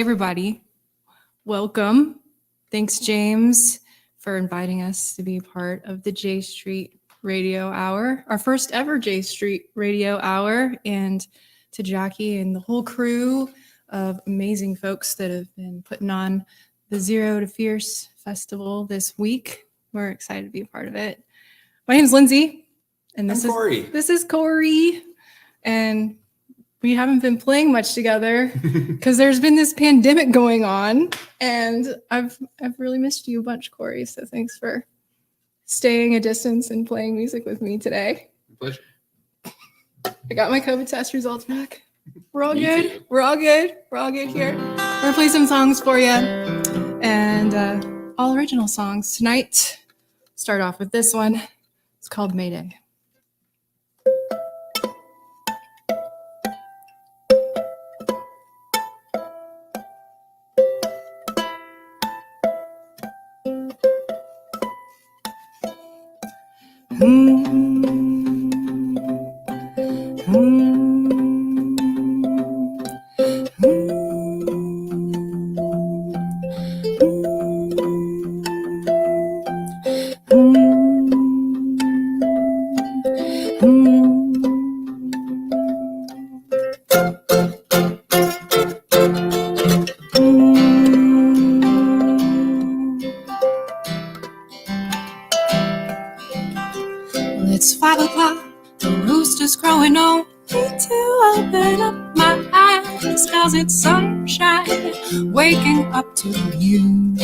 everybody. Welcome. Thanks, James, for inviting us to be part of the J Street Radio Hour, our first ever J Street Radio Hour, and to Jackie and the whole crew of amazing folks that have been putting on the Zero to Fierce Festival this week. We're excited to be a part of it. My name is Lyndsey, and this is Cory, and we haven't been playing much together because there's been this pandemic going on, and I've really missed you a bunch, Cory. So thanks for staying a distance and playing music with me today. Pleasure. I got my COVID test results back. We're all good. Too. We're all good. We're all good here. We're gonna play some songs for you, and all original songs tonight. Start off with this one. It's called Mayday. It's 5 o'clock, the rooster's crowing on me to open up my eyes, 'cause it's sunshine waking up to you.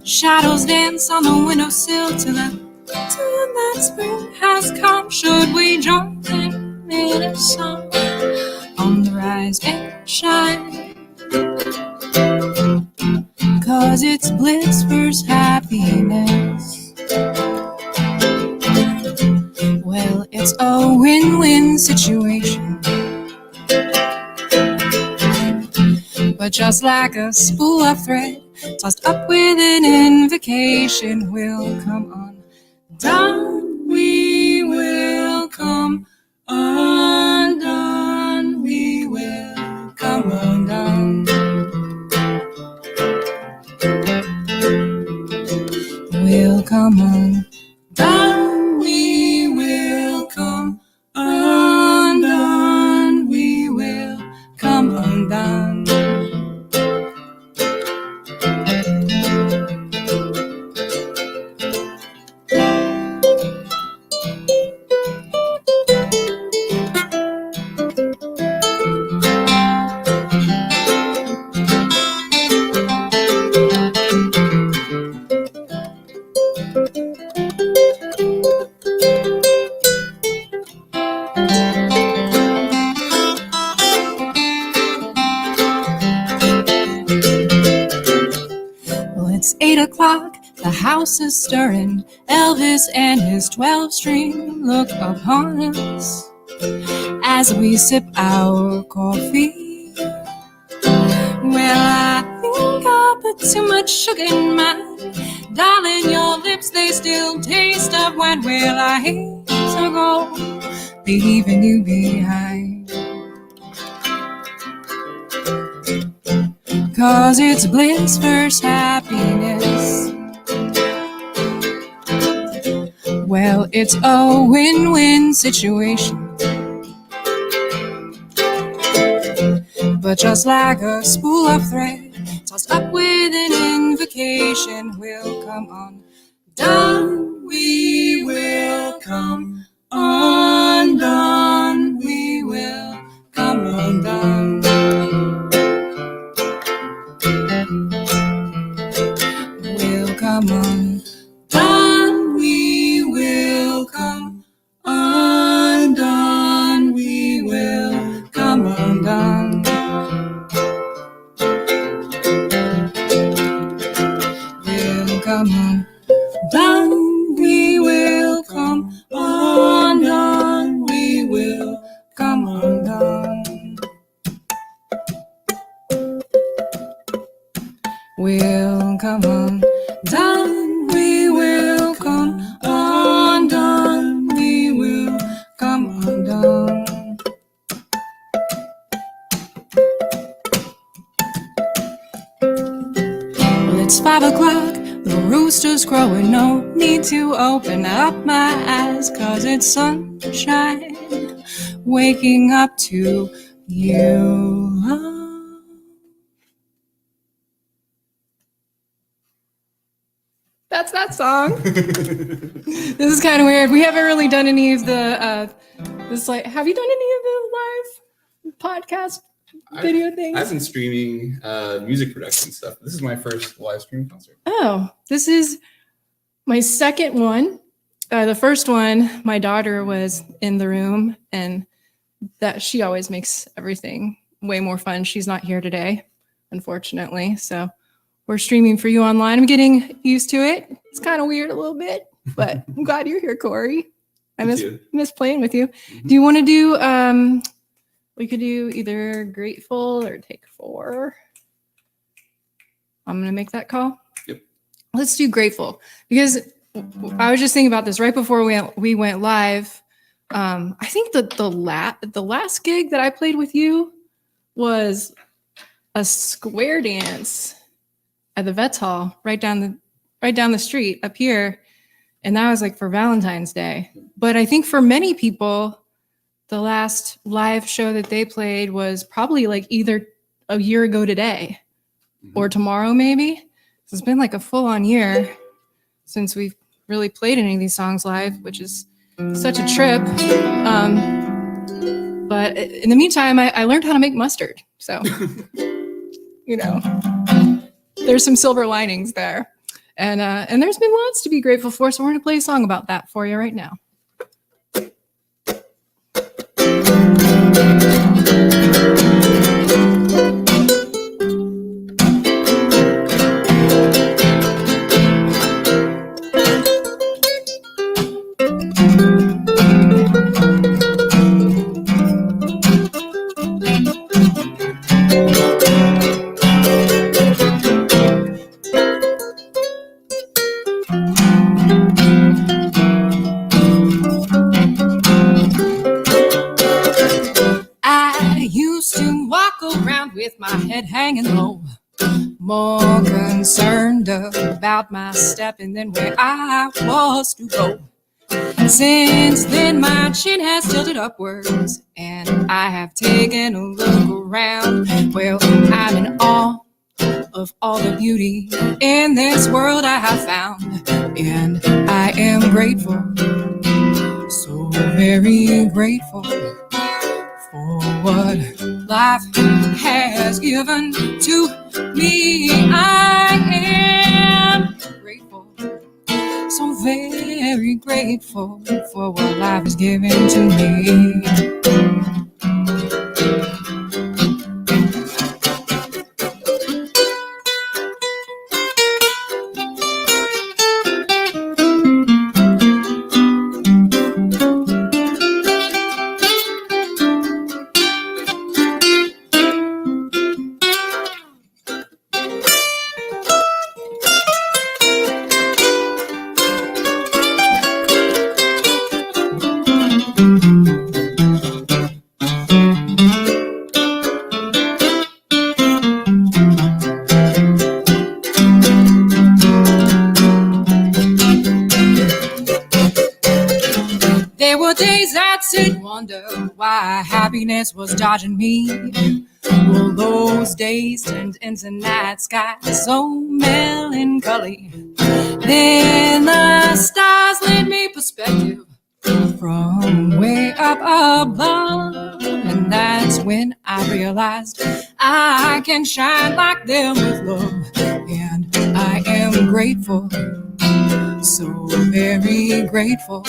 Shadows dance on the windowsill till that spring has come. Should we join in a song on the rise and shine? 'Cause it's bliss versus happiness. Well, it's a win-win situation. But just like a spool of thread tossed up with an invocation, we'll come undone. We will come undone. We will come undone. We'll come undone. We will come undone. We will come undone. It's 8 o'clock, the house is stirring. Elvis and his 12-string look upon us as we sip our coffee. Well, I think I put too much sugar in mine. Darling, your lips, they still taste of wine. Well, I hate to go leaving you behind, 'cause it's bliss versus happiness. Well, it's a win-win situation. But just like a spool of thread tossed up with an invocation, we'll come undone. We will come undone. We will come undone. We'll come undone. We will come undone. We will come undone. We'll come undone. We will come undone. We will come undone. We'll come undone. We will come undone. We will come undone. It's 5 o'clock, the rooster's crowing. No need to open up my eyes, 'cause it's sunshine waking up to you. That's that song. This is kind of weird. We haven't really done any of the have you done any of the live podcast video things? I've been streaming music production stuff. This is my first live stream concert. Oh, this is my second one. The first one, my daughter was in the room, and that she always makes everything way more fun. She's not here today, unfortunately. So we're streaming for you online. I'm getting used to it. It's kind of weird a little bit, but I'm glad you're here, Cory. I miss playing with you. Mm-hmm. Do you want to do, we could do either Grateful or Take 4. I'm going to make that call. Yep. Let's do Grateful, because I was just thinking about this right before we went live. I think that the last gig that I played with you was a square dance at the Vets Hall right down the street up here. And that was like for Valentine's Day. But I think for many people, the last live show that they played was probably like either a year ago today or tomorrow, maybe. So it's been like a full-on year since we've really played any of these songs live, which is such a trip. But in the meantime, I learned how to make mustard. So, there's some silver linings there. And there's been lots to be grateful for, so we're going to play a song about that for you right now. With my head hanging low, more concerned about my step and then where I was to go. Since then, my chin has tilted upwards, and I have taken a look around. Well, I'm in awe of all the beauty in this world I have found, and I am grateful, so very grateful for what life has given to me. I am grateful, so very grateful for what life has given to me. Wonder why happiness was dodging me. Well, those days turned into night sky so melancholy. Then the stars lent me perspective from way up above, and that's when I realized I can shine like them with love. And I am grateful, so very grateful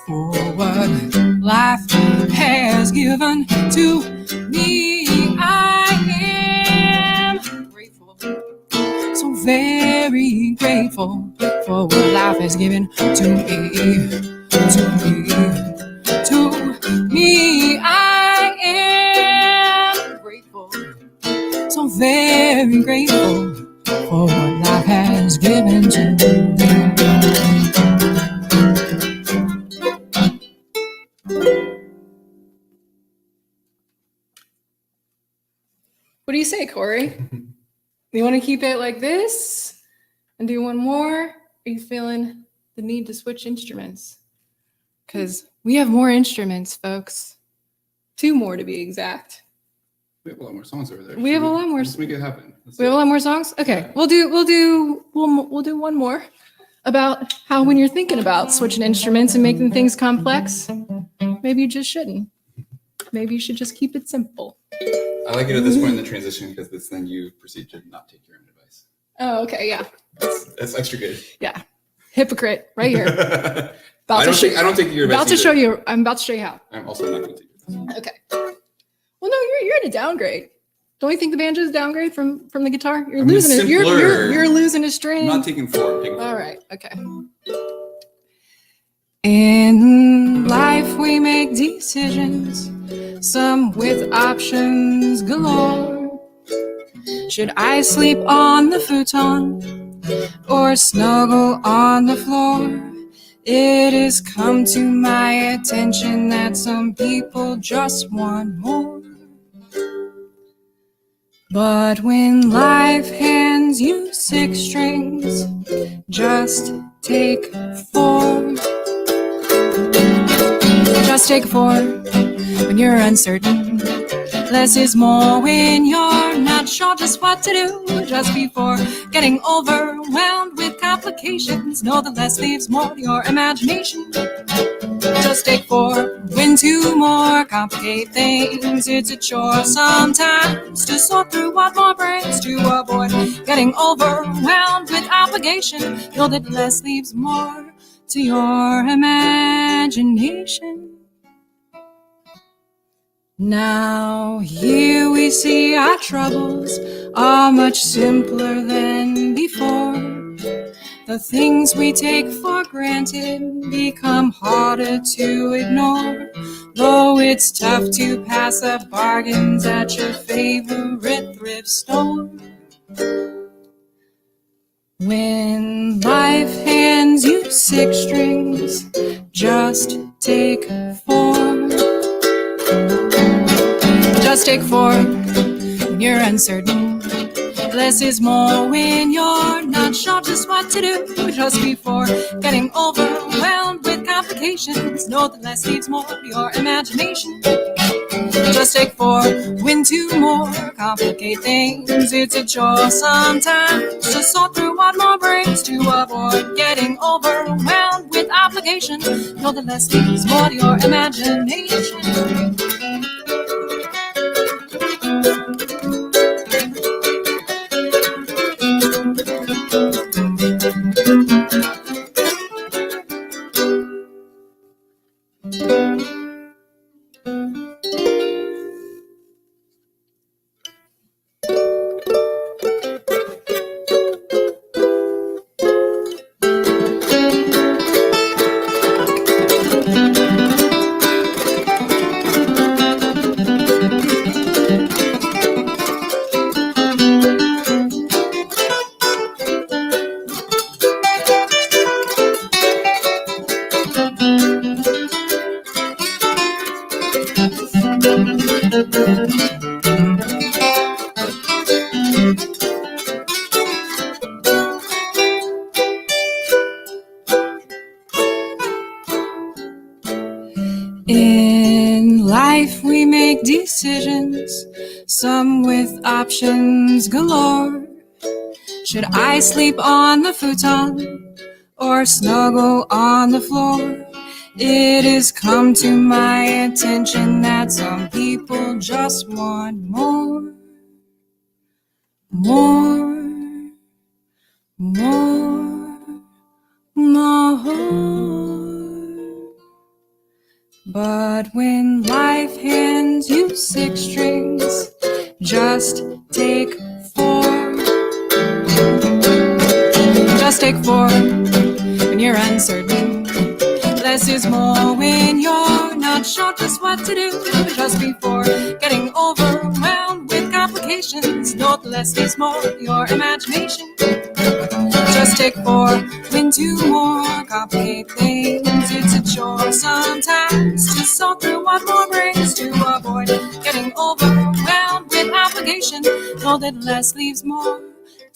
for what life has given to me. I am grateful, so very grateful for what life has given to me. I am grateful, so very grateful for what life has given to me. What do you say, Cory? You want to keep it like this and do one more? Are you feeling the need to switch instruments? Because we have more instruments, folks. 2 more to be exact. We have a lot more songs over there. We have a lot more. Let's make it happen. We have a lot more songs. Okay, Yeah. we'll do one more about how when you're thinking about switching instruments and making things complex, maybe you just shouldn't. Maybe you should just keep it simple. I like it at this point in the transition because then you proceed to not take your own advice. Oh, okay, yeah, That's extra good. yeah. Hypocrite, right here. I don't take your advice. About to show you. I'm about to show you how. I'm also not going to take your advice. Okay. Well, no, you're in a downgrade. Don't you think the banjo is a downgrade from the guitar? You're I'm losing it. simpler. You're losing a string. I'm not taking 4. I'm taking 4. All right. Okay. In life, we make decisions, some with options galore. Should I sleep on the futon or snuggle on the floor? It has come to my attention that some people just want more. But when life hands you 6 strings, just take 4. Just take 4 when you're uncertain. Less is more when you're not sure just what to do. Just before getting overwhelmed with complications, know that less leaves more to your imagination. Just take 4 when 2 more complicate things. It's a chore sometimes to sort through what more brings to avoid getting overwhelmed with obligation. Know that less leaves more to your imagination. Now here we see our troubles are much simpler than before. The things we take for granted become harder to ignore, though it's tough to pass up bargains at your favorite thrift store. When life hands you 6 strings, just take 4. Just take 4 when you're uncertain. Less is more when you're not sure just what to do. Just before getting overwhelmed with complications, know that less leaves more to your imagination. Just take 4 when 2 more complicate things. It's a chore sometimes to sort through what more brings to avoid getting overwhelmed with obligation. Know that less leaves more to your imagination. In life we make decisions, some with options galore. Should I sleep on the futon or snuggle on the floor? It has come to my attention that some people just want more. More, more, more. But when life hands you 6 strings, just take 4. Just take 4 when you're uncertain. Less is more when you're not sure just what to do. Just before getting overwhelmed with complications, know that less is more your imagination. Just take 4 when 2 more complicate things. It's a chore sometimes to sort through what more brings to avoid getting overwhelmed with obligation. Know that less leaves more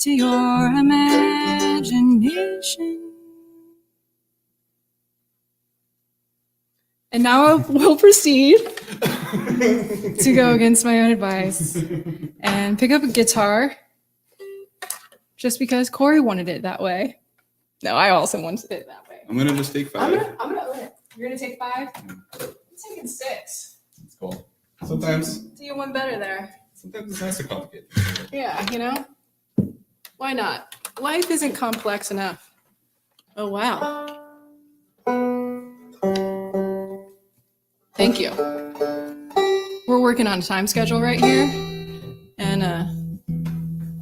to your imagination. And now we'll proceed to go against my own advice and pick up a guitar just because Cory wanted it that way. No, I also wanted it that way. I'm gonna just take 5. I'm gonna. You're gonna take 5. I'm taking 6. It's cool. Sometimes Do you one better there? it's nice to complicate. Yeah, you know. Why not? Life isn't complex enough. Oh wow. Thank you. We're working on a time schedule right here, and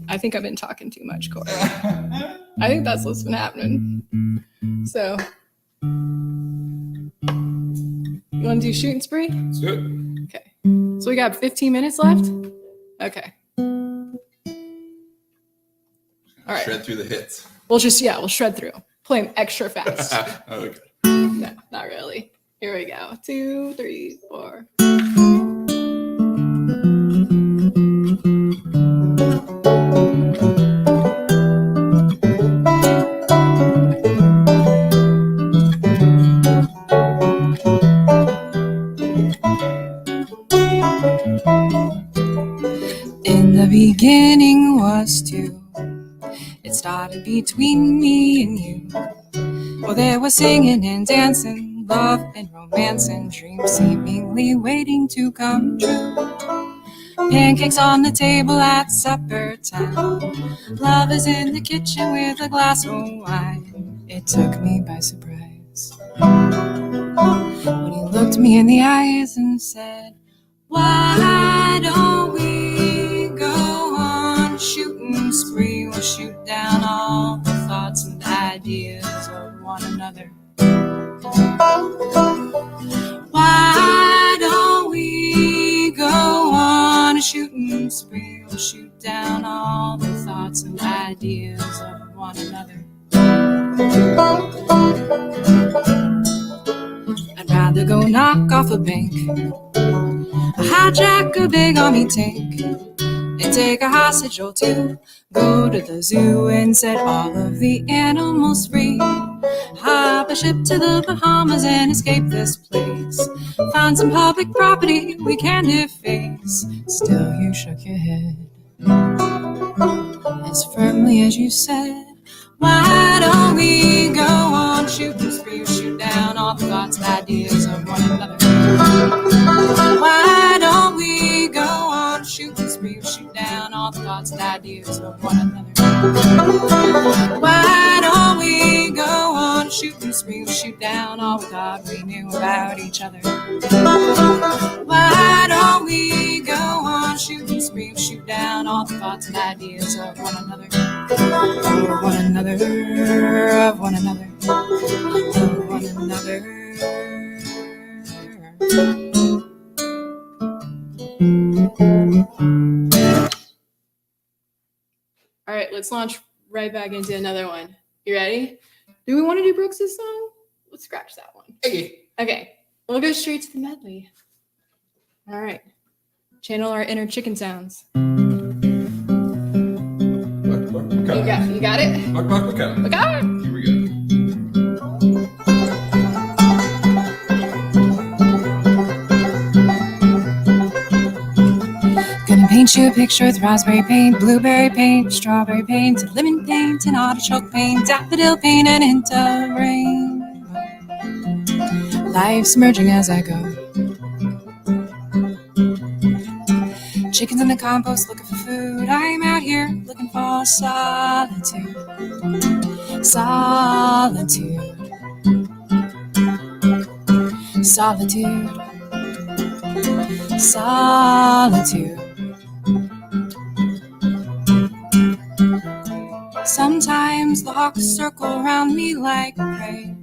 I think I've been talking too much, Cory. I think that's what's been happening. So, you want to do shoot and spree? Let's do it. Okay. So we got 15 minutes left? Okay. All right. Shred through the hits. We'll shred through. Play them extra fast. Okay. No, not really. Here we go. 2, 3, 4. In the beginning was 2. It started between me and you. Oh, there was singing and dancing, love and romance and dreams seemingly waiting to come true. Pancakes on the table at supper time. Love is in the kitchen with a glass of wine. It took me by surprise when he looked me in the eyes and said, why don't we go on shooting spree? We'll shoot down all the thoughts and ideas of one another. Why don't we go on a shooting spree? We'll shoot down all the thoughts and ideas of one another. I'd rather go knock off a bank, hijack a big army tank, and take a hostage or 2. Go to the zoo and set all of the animals free. Hop a ship to the Bahamas and escape this place. Find some public property we can deface. Still you shook your head as firmly as you said, why don't we go on shooting spree? Shoot down all the thoughts and ideas of one another. Why don't we go on shooting spree? Shoot down all the thoughts and ideas of one another. Why don't we go on shooting spree? Shoot down all we thought we knew about each other. Why don't we go on shooting spree? Shoot down all the thoughts and ideas of one another. Of one another, of one another, of one another. All right, let's launch right back into another one. You ready? Do we want to do Brooks's song? Let's scratch that one. Okay, we'll go straight to the medley. All right, channel our inner chicken sounds. You got it? Look out. Look out! Here we go. Gonna paint you a picture with raspberry paint, blueberry paint, strawberry paint, lemon paint, and artichoke paint, daffodil paint, and a hint of rain. Life's merging as I go. Chickens in the compost looking for food. I'm out here looking for solitude. Solitude. Solitude. Solitude. Sometimes the hawks circle around me like prey.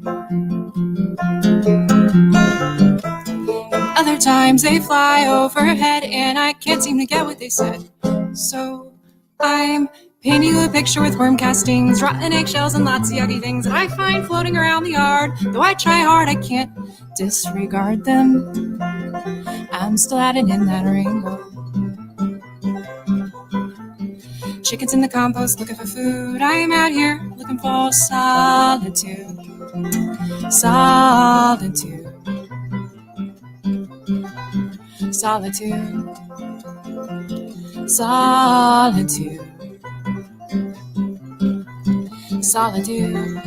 Other times they fly overhead and I can't seem to get what they said. So I'm painting you a picture with worm castings, rotten eggshells, and lots of yucky things that I find floating around the yard. Though I try hard, I can't disregard them. I'm still at it in that rainbow. chickens in the compost looking for food. I am out here looking for solitude. Solitude. Solitude. Solitude. Solitude.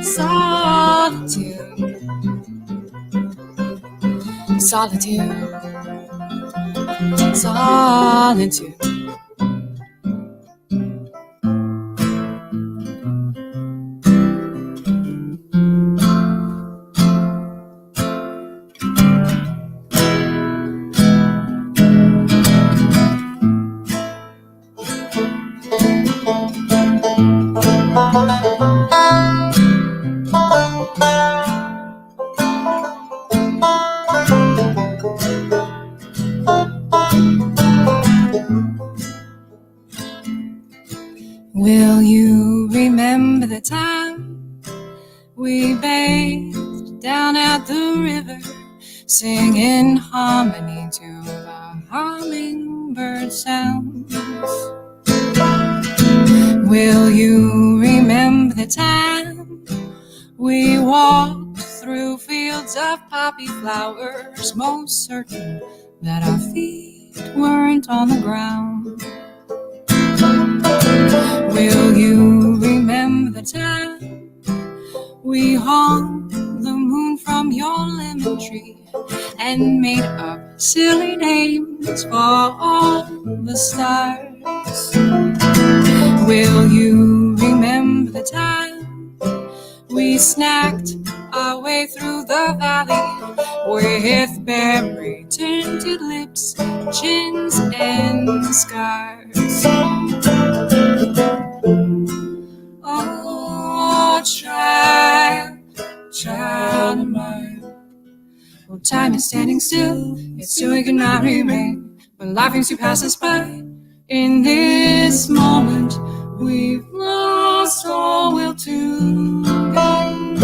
Solitude. Solitude. Solitude. Will you remember the time we bathed down at the river, singing harmony to the hummingbird sounds? Will you remember the time we walked through fields of poppy flowers, most certain that our feet weren't on the ground? Will you remember the time we hung the moon from your lemon tree and made up silly names for all the stars? Will you remember the time we snacked our way through the valley with berry tinted lips, chins and scars? Oh, child of mine. Oh, time is standing still, it's still we cannot remain. When life seems to pass us by, in this moment, we've lost all will to gain.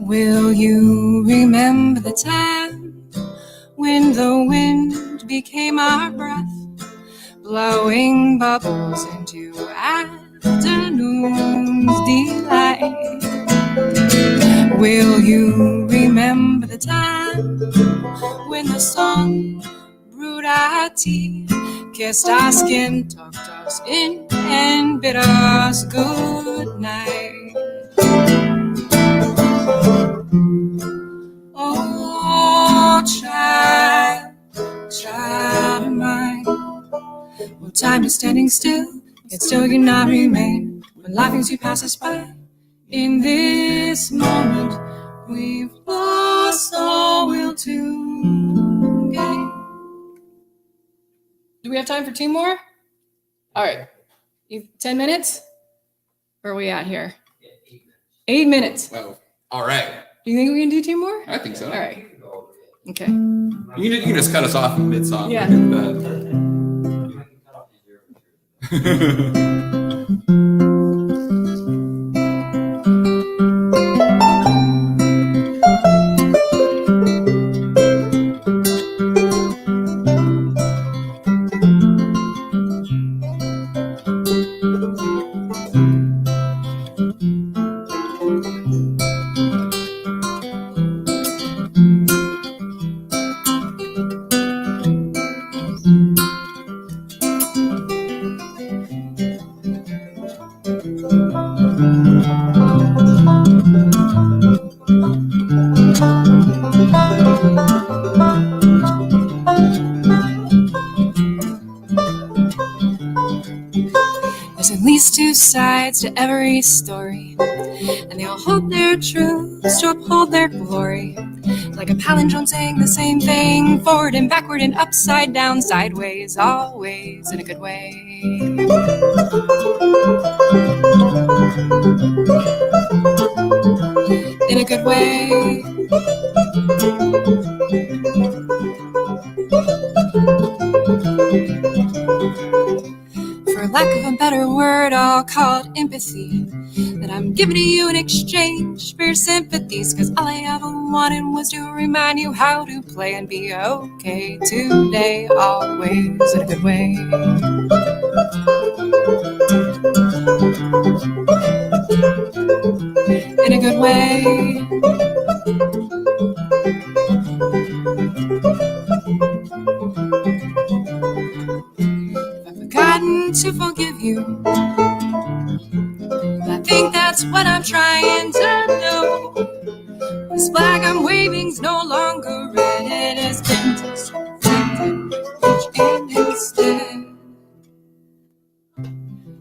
Will you remember the time when the wind became our breath, blowing bubbles into afternoon's delight? Will you remember the time when the sun brewed our tea, kissed our skin, tucked us in, and bid us good night? Oh, child of mine. Well, time is standing still, it still cannot remain. When life seems to pass us by, in this moment, we've lost all will to gain. Do we have time for two more? All right. 10 minutes? Where are we at here? 8 minutes. Well, all right. Do you think we can do two more? I think so. All right. Okay. You can just cut us off in mid-song. Yeah. There's at least two sides to every story, and they all hold their truths to uphold their glory. Like a palindrome saying the same thing, forward and backward and upside down, sideways, always in a good way. In a good way. For lack of a better word, I'll call it empathy, that I'm giving to you in exchange for your sympathies, cause all I ever wanted was to remind you how to play and be okay today, always in a good way. In a good way. If I've forgotten to forgive you, I think that's what I'm trying to know. This flag I'm waving's no longer red, it has been disrespected, and instead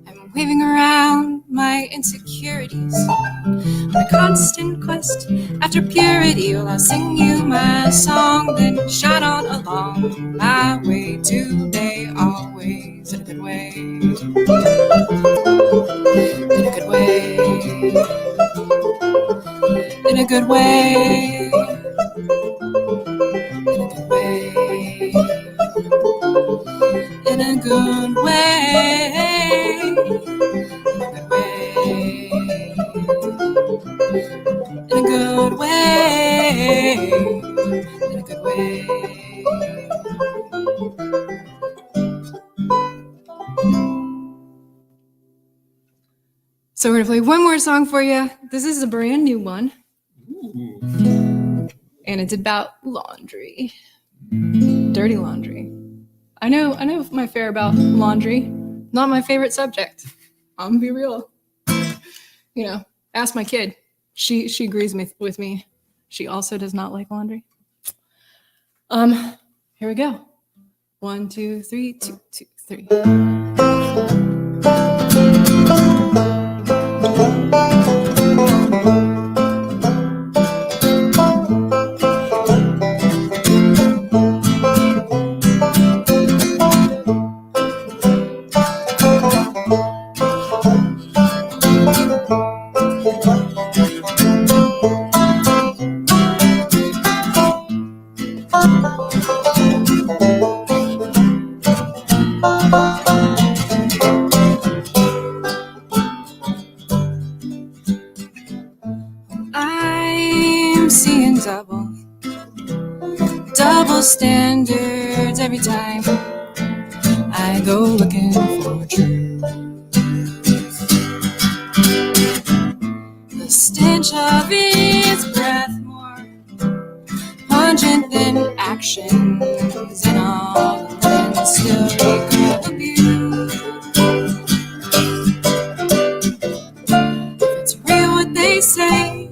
I'm waving around my insecurities on a constant quest after purity. Well, I'll sing you my song, then shout on along my way today, always in a good way. In a good way. In a good way. In a good way. In a good way. In a good way. In a good way. So we're gonna play one more song for you. This is a brand new one. Ooh. And it's about laundry. Dirty laundry. I know my fair about laundry. Not my favorite subject. I'm gonna be real. You know, ask my kid. She agrees with me. She also does not like laundry. Here we go. 1, 2, 3, 2, 2, 3. I'm seeing double standards every time I go looking for truth. The stench of his breath more pungent than actions, and all the men still regret abuse. If it's real what they say,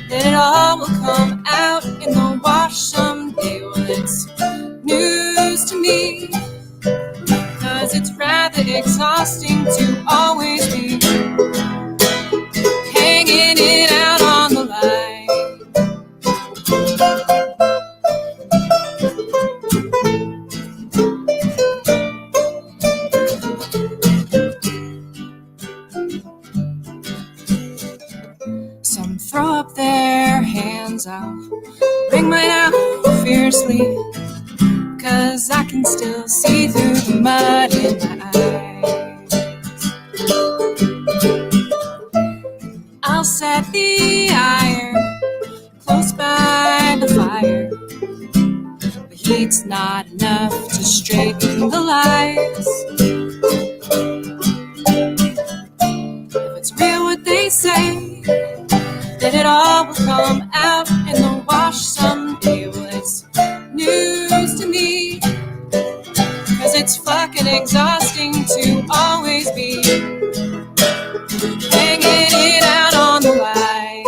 that it all will come out in the wash someday. Well, it's news to me, cause it's rather exhausting to always be hanging it out on the line. Some throw up their hands, I'll bring mine out fiercely, cause I can still see through the mud in my eyes. I'll set the iron close by the fire. The heat's not enough to straighten the lies. If it's real what they say, that it all will come out in the wash someday. Well, it's news to me, cause it's fucking exhausting to always be hanging it out on the line.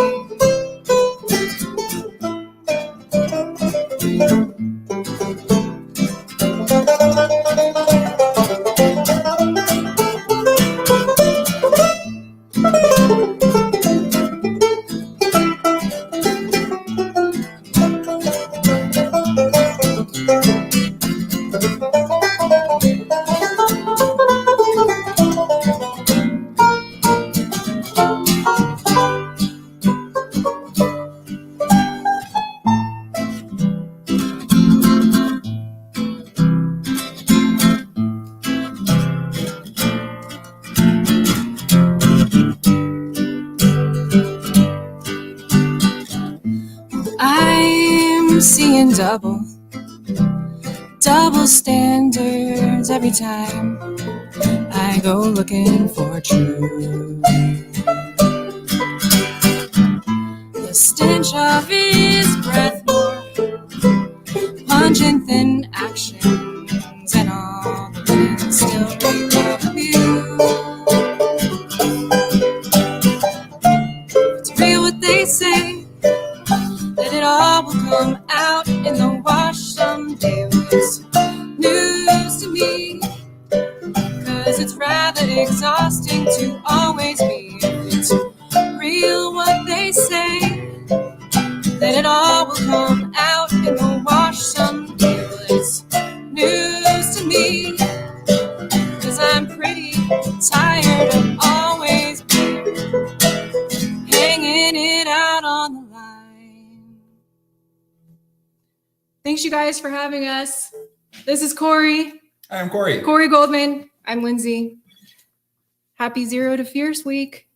I'm seeing double standards every time I go looking for truth. The stench of his breath, more pungent than actions, and all the women still reek of you. It's real what they say, that it all will come out in the wash someday. It's news to me, 'cause it's rather exhausting to always be. If it's real what they say, that it all will come out in the wash someday. Well, it's news to me, 'cause I'm pretty tired of always hanging it out on the line. Thanks, you guys, for having us. This is Cory. Hi, I'm Cory. Cory Goldman. I'm Lyndsey. Happy Zero to Fierce Week.